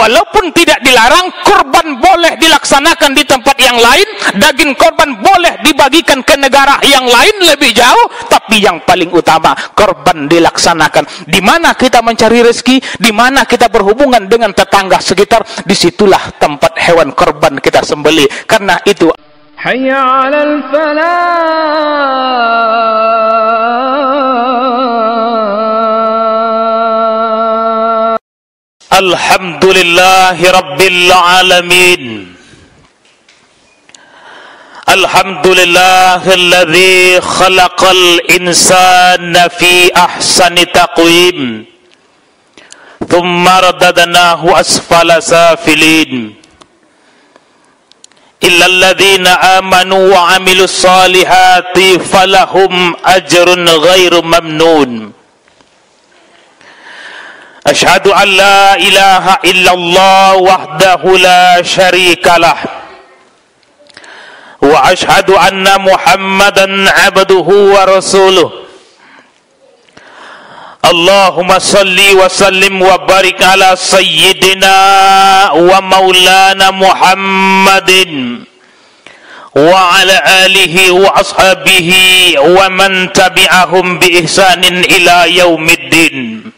walaupun tidak dilarang, kurban boleh dilaksanakan di tempat yang lain, daging korban boleh dibagikan ke negara yang lain lebih jauh, tapi yang paling utama korban dilaksanakan. Di mana kita mencari rezeki, di mana kita berhubungan dengan tetangga sekitar, disitulah tempat hewan korban kita sembelih. Karena itu, hayya 'alal falah. Alhamdulillahi Rabbil Alamin. Alhamdulillahilladzi khalaqal insana fi ahsani taqwim, thumma radadnahu asfala safilin. Illal ladzina amanu wa 'amilus solihati falahum ajrun ghairu mamnun. Asyhadu an la ilaha illallah wahdahu la syarikalah, wa asyhadu anna Muhammadan abduhu wa rasuluh. Allahumma salli wa sallim wa barik ala sayyidina wa maulana Muhammadin wa ala alihi wa ashabihi wa man tabi'ahum bi ihsanin ila yaumiddin.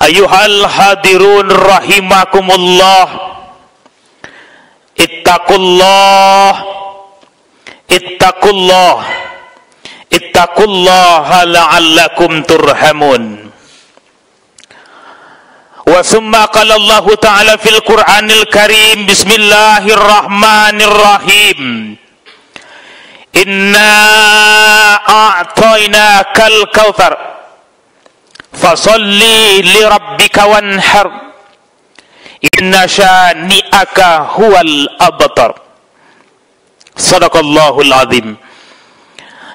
Ayuhal hadirun rahimakumullah, ittaqullah, ittaqullah, ittaqullaha la'allakum turhamun. Wa summa qala Allah ta'ala fil Qur'anil Karim, bismillahirrahmanirrahim, inna a'tainakal kautsar fasalli li rabbika wanhar, inna syani'aka huwal abtar. Sadaqallahul azim.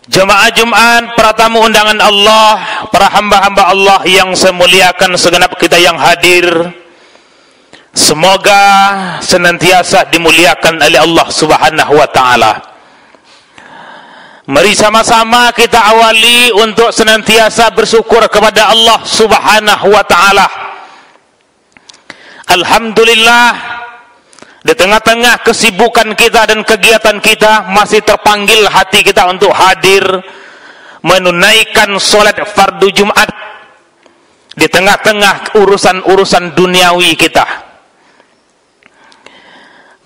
Jemaah Jumat, para tamu undangan Allah, para hamba-hamba Allah yang saya muliakan, segenap kita yang hadir, semoga senantiasa dimuliakan oleh Allah Subhanahu wa ta'ala. Mari sama-sama kita awali untuk senantiasa bersyukur kepada Allah Subhanahu wa ta'ala. Alhamdulillah, di tengah-tengah kesibukan kita dan kegiatan kita, masih terpanggil hati kita untuk hadir menunaikan sholat fardu Jumat di tengah-tengah urusan-urusan duniawi kita.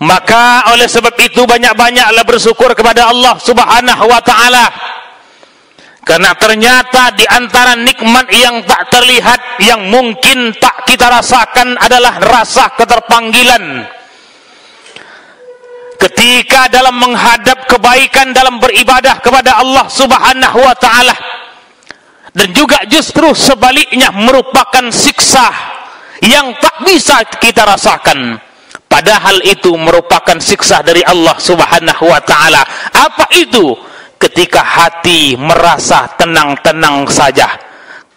Maka oleh sebab itu banyak-banyaklah bersyukur kepada Allah Subhanahu wa ta'ala, karena ternyata di antara nikmat yang tak terlihat, yang mungkin tak kita rasakan, adalah rasa keterpanggilan ketika dalam menghadap kebaikan, dalam beribadah kepada Allah Subhanahu wa ta'ala. Dan juga justru sebaliknya merupakan siksa yang tak bisa kita rasakan, padahal itu merupakan siksa dari Allah Subhanahu wa ta'ala. Apa itu? Ketika hati merasa tenang-tenang saja,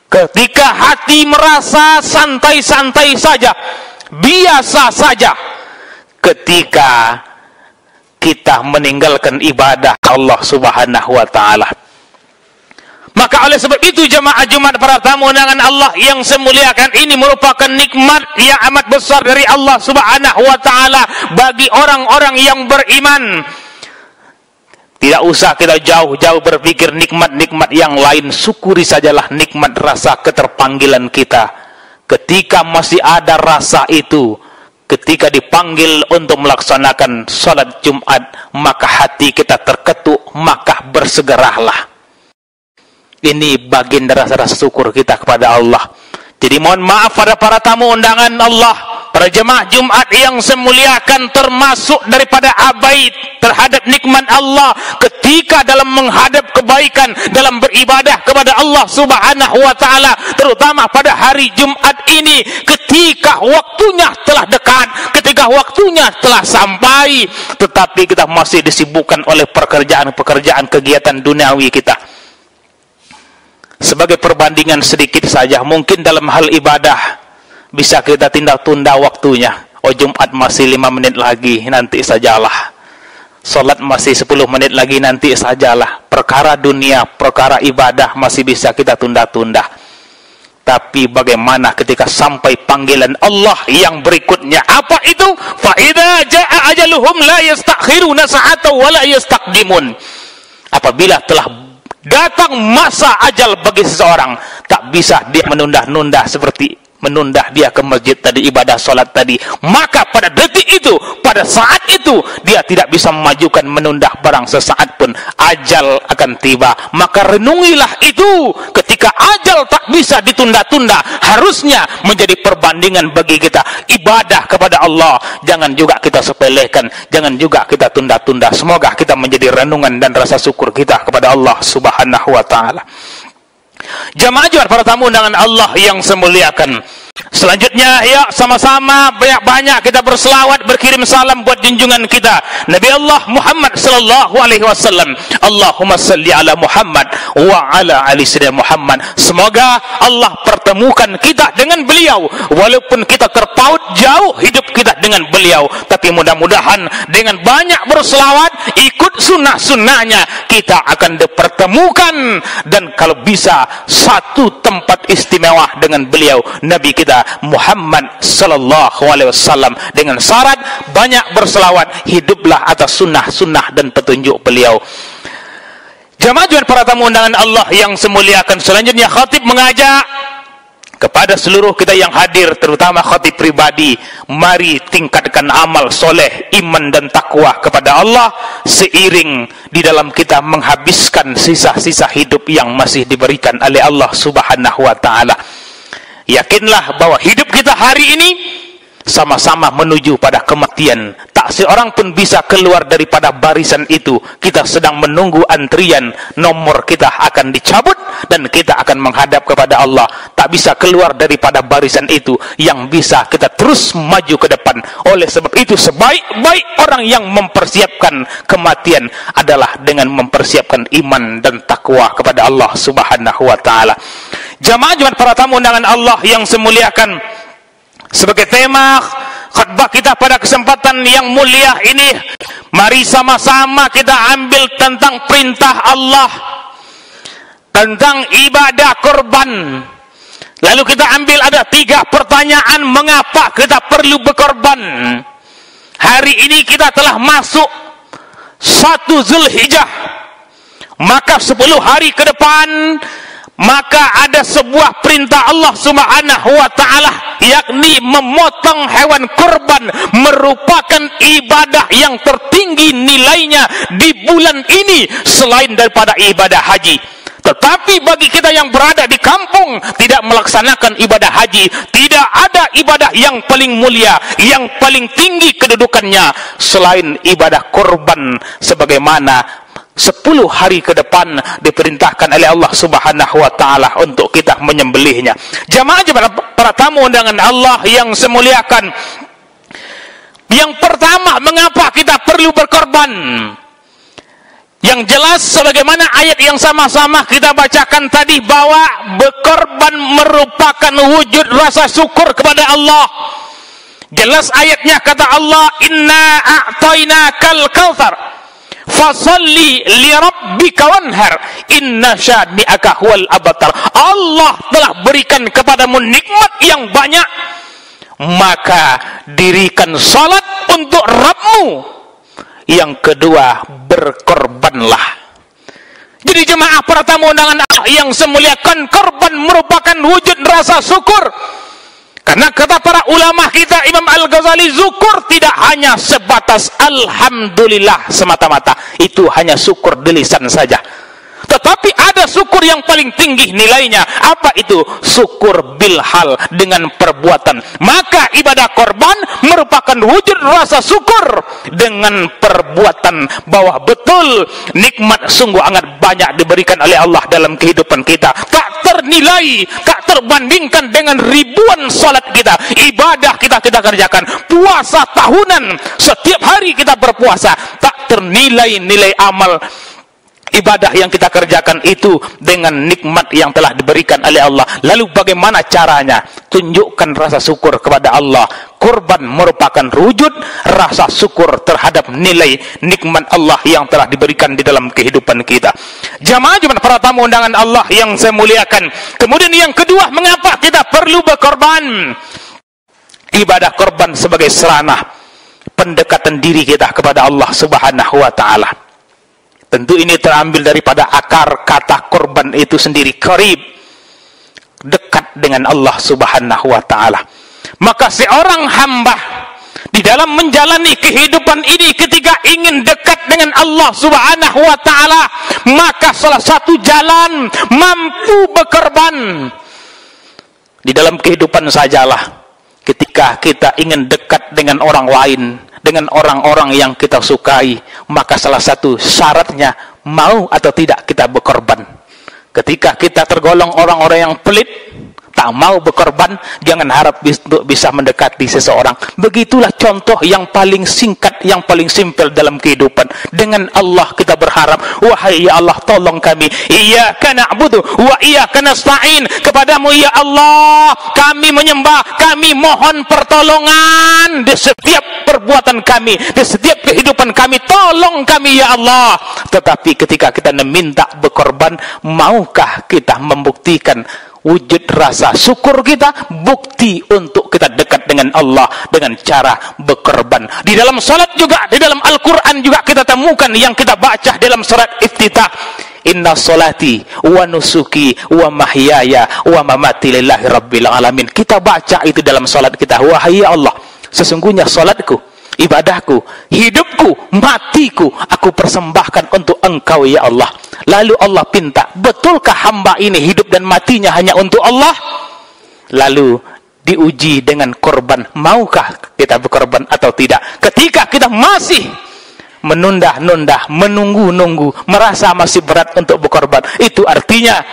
ketika hati merasa santai-santai saja, biasa saja, ketika kita meninggalkan ibadah Allah Subhanahu wa ta'ala. Maka oleh sebab itu jemaah Jumat, para tamu undangan Allah yang saya muliakan, ini merupakan nikmat yang amat besar dari Allah Subhanahu wa ta'ala bagi orang-orang yang beriman. Tidak usah kita jauh-jauh berpikir nikmat-nikmat yang lain, syukuri sajalah nikmat rasa keterpanggilan kita. Ketika masih ada rasa itu, ketika dipanggil untuk melaksanakan salat Jumat, maka hati kita terketuk, maka bersegeralah. Ini bagian dari rasa syukur kita kepada Allah. Jadi mohon maaf pada para tamu undangan Allah, para jemaah Jumat yang saya muliakan, termasuk daripada abai terhadap nikmat Allah ketika dalam menghadap kebaikan, dalam beribadah kepada Allah Subhanahu wa ta'ala, terutama pada hari Jumat ini, ketika waktunya telah dekat, ketika waktunya telah sampai, tetapi kita masih disibukkan oleh pekerjaan-pekerjaan kegiatan duniawi kita. Sebagai perbandingan sedikit saja, mungkin dalam hal ibadah bisa kita tindak tunda waktunya. Oh, Jumat masih 5 menit lagi, nanti sajalah. Salat masih 10 menit lagi, nanti sajalah. Perkara dunia, perkara ibadah masih bisa kita tunda-tunda. Tapi bagaimana ketika sampai panggilan Allah yang berikutnya? Apa itu? Fa idza jaa ajaluhum la yastakhiruna sa'atan wa la yastaqdimun. Apabila telah datang masa ajal bagi seseorang, tak bisa dia menunda-nunda seperti menunda dia ke masjid tadi, ibadah salat tadi. Maka pada detik itu, pada saat itu, dia tidak bisa memajukan, menunda barang sesaat pun. Ajal akan tiba. Maka renungilah itu. Ketika ajal tak bisa ditunda-tunda, harusnya menjadi perbandingan bagi kita. Ibadah kepada Allah jangan juga kita sepelekan, jangan juga kita tunda-tunda. Semoga kita menjadi renungan dan rasa syukur kita kepada Allah Subhanahu wa ta'ala. Jamaah Jumat, para tamu undangan Allah yang saya muliakan. Selanjutnya, ya sama-sama banyak-banyak kita berselawat, berkirim salam buat junjungan kita Nabi Allah Muhammad sallallahu alaihi wasallam. Allahumma salli ala Muhammad wa ala ali sayyidina Muhammad. Semoga Allah pertemukan kita dengan beliau, walaupun kita terpaut jauh hidup kita dengan beliau, tapi mudah-mudahan dengan banyak berselawat, ikut sunnah-sunnahnya, kita akan dipertemukan, dan kalau bisa satu tempat istimewa dengan beliau Nabi kita Muhammad sallallahu alaihi wasallam, dengan syarat banyak berselawat, hiduplah atas sunnah-sunnah dan petunjuk beliau. Jamaah Jumat, para tamu undangan Allah yang semuliakan, selanjutnya khatib mengajak kepada seluruh kita yang hadir, terutama khatib pribadi, mari tingkatkan amal soleh, iman dan takwa kepada Allah, seiring di dalam kita menghabiskan sisa-sisa hidup yang masih diberikan oleh Allah Subhanahu wa ta'ala. Yakinlah bahwa hidup kita hari ini sama-sama menuju pada kematian. Tak seorang pun bisa keluar daripada barisan itu. Kita sedang menunggu antrian, nomor kita akan dicabut dan kita akan menghadap kepada Allah. Tak bisa keluar daripada barisan itu. Yang bisa kita terus maju ke depan. Oleh sebab itu, sebaik-baik orang yang mempersiapkan kematian adalah dengan mempersiapkan iman dan takwa kepada Allah Subhanahu wa ta'ala. Jamaah Jumat, para tamu undangan Allah yang semuliakan, sebagai tema khutbah kita pada kesempatan yang mulia ini, mari sama-sama kita ambil tentang perintah Allah tentang ibadah korban. Lalu kita ambil ada 3 pertanyaan mengapa kita perlu berkorban. Hari ini kita telah masuk 1 Zulhijjah, maka 10 hari ke depan maka ada sebuah perintah Allah Subhanahu wa ta'ala, yakni memotong hewan kurban, merupakan ibadah yang tertinggi nilainya di bulan ini selain daripada ibadah haji. Tetapi bagi kita yang berada di kampung, tidak melaksanakan ibadah haji, tidak ada ibadah yang paling mulia, yang paling tinggi kedudukannya selain ibadah kurban, sebagaimana 10 hari ke depan diperintahkan oleh Allah Subhanahu wa ta'ala untuk kita menyembelihnya. Jamaah para tamu undangan Allah yang semuliakan, yang pertama, mengapa kita perlu berkorban? Yang jelas sebagaimana ayat yang sama-sama kita bacakan tadi, bahwa berkorban merupakan wujud rasa syukur kepada Allah. Jelas ayatnya, kata Allah, inna a'tainakal kautsar fasalli li rabbika wanhar inna syani'aka huwal abtar. Allah telah berikan kepadamu nikmat yang banyak, maka dirikan salat untuk Rabbmu. Yang kedua, berkorbanlah. Jadi jemaah para tamu undangan Allah yang semuliakan, korban merupakan wujud rasa syukur. Karena kata para ulama kita, Imam Al-Ghazali, syukur tidak hanya sebatas alhamdulillah semata-mata. Itu hanya syukur di lisan saja. Tetapi ada syukur yang paling tinggi nilainya. Apa itu? Syukur bilhal, dengan perbuatan. Maka ibadah korban merupakan wujud rasa syukur dengan perbuatan, bahwa betul nikmat sungguh amat banyak diberikan oleh Allah dalam kehidupan kita. Tak ternilai, tak terbandingkan dengan ribuan salat kita, ibadah kita kerjakan, puasa tahunan, setiap hari kita berpuasa, tak ternilai nilai amal ibadah yang kita kerjakan itu dengan nikmat yang telah diberikan oleh Allah. Lalu bagaimana caranya? Tunjukkan rasa syukur kepada Allah. Kurban merupakan wujud rasa syukur terhadap nilai nikmat Allah yang telah diberikan di dalam kehidupan kita. Jamaah Jumat para tamu undangan Allah yang saya muliakan. Kemudian yang kedua, mengapa kita perlu berkorban? Ibadah korban sebagai sarana pendekatan diri kita kepada Allah Subhanahu wa taala. Tentu ini terambil daripada akar kata korban itu sendiri, qarib, dekat dengan Allah Subhanahu wa taala. Maka seorang hamba di dalam menjalani kehidupan ini ketika ingin dekat dengan Allah Subhanahu wa taala, maka salah satu jalan mampu berkorban. Di dalam kehidupan sajalah ketika kita ingin dekat dengan orang lain, dengan orang-orang yang kita sukai, maka salah satu syaratnya mau atau tidak kita berkorban. Ketika kita tergolong orang-orang yang pelit, tak mau berkorban, jangan harap untuk bisa mendekati seseorang. Begitulah contoh yang paling singkat, yang paling simpel dalam kehidupan. Dengan Allah kita berharap, wahai ya Allah, tolong kami. Iyyaka na'budu wa iyyaka nasta'in. Kepadamu ya Allah kami menyembah, kami mohon pertolongan di setiap perbuatan kami, di setiap kehidupan kami. Tolong kami ya Allah. Tetapi ketika kita meminta berkorban, maukah kita membuktikan wujud rasa syukur kita, bukti untuk kita dekat dengan Allah dengan cara berkorban? Di dalam salat juga, di dalam Al-Quran juga kita temukan yang kita baca dalam surat Iftitah, inna salati wa nusuki wa mahyaya wa mamati lillahi rabbil alamin. Kita baca itu dalam salat kita, wahai ya Allah, sesungguhnya salatku, ibadahku, hidupku, matiku, aku persembahkan untuk Engkau ya Allah. Lalu Allah pinta, betulkah hamba ini hidup dan matinya hanya untuk Allah? Lalu diuji dengan korban, maukah kita berkorban atau tidak? Ketika kita masih menunda-nunda, menunggu-nunggu, merasa masih berat untuk berkorban, itu artinya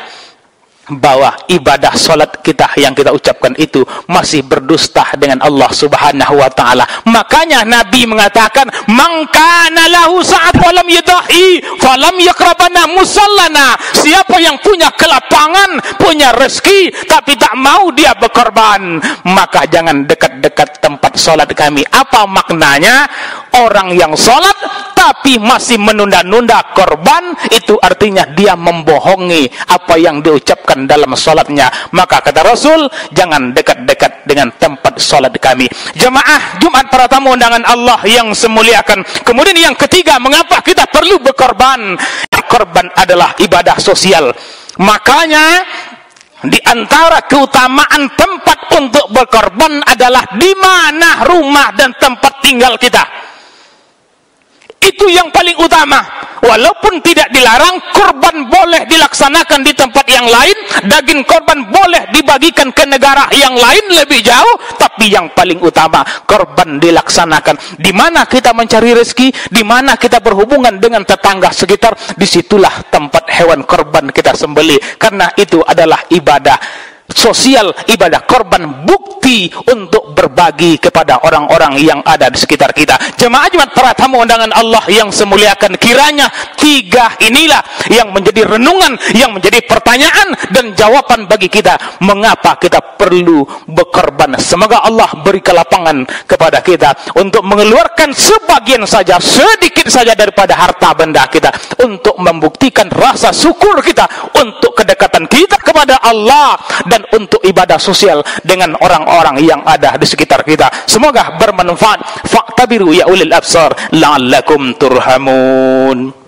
bahwa ibadah salat kita yang kita ucapkan itu masih berdusta dengan Allah Subhanahu wa taala. Makanya Nabi mengatakan, "Man kana lahu sa'at wa lam yadahi falam yaqrabana musallana." Siapa yang punya kelapangan, punya rezeki tapi tak mau dia berkorban, maka jangan dekat-dekat tempat salat kami. Apa maknanya? Orang yang salat tapi masih menunda-nunda korban, itu artinya dia membohongi apa yang diucapkan dalam salatnya. Maka kata Rasul, jangan dekat-dekat dengan tempat salat kami. Jemaah Jumat para tamu undangan Allah yang semuliakan. Kemudian yang ketiga, mengapa kita perlu berkorban? Korban adalah ibadah sosial. Makanya di antara keutamaan tempat untuk berkorban adalah di mana rumah dan tempat tinggal kita. Itu yang paling utama. Walaupun tidak dilarang, korban boleh dilaksanakan di tempat yang lain, daging korban boleh dibagikan ke negara yang lain lebih jauh, tapi yang paling utama, korban dilaksanakan di mana kita mencari rezeki, di mana kita berhubungan dengan tetangga sekitar. Disitulah tempat hewan korban kita sembelih, karena itu adalah ibadah sosial, ibadah korban, bukti untuk berbagi kepada orang-orang yang ada di sekitar kita. Jemaah Jumat para tamu undangan Allah yang semuliakan, kiranya tiga inilah yang menjadi renungan, yang menjadi pertanyaan dan jawaban bagi kita, mengapa kita perlu berkorban. Semoga Allah beri kelapangan kepada kita untuk mengeluarkan sebagian saja, sedikit saja daripada harta benda kita, untuk membuktikan rasa syukur kita, untuk kedekatan kita kepada Allah, dan untuk ibadah sosial dengan orang-orang yang ada di sekitar kita. Semoga bermanfaat. Fa'tabiru ya ulil absar la'allakum turhamun.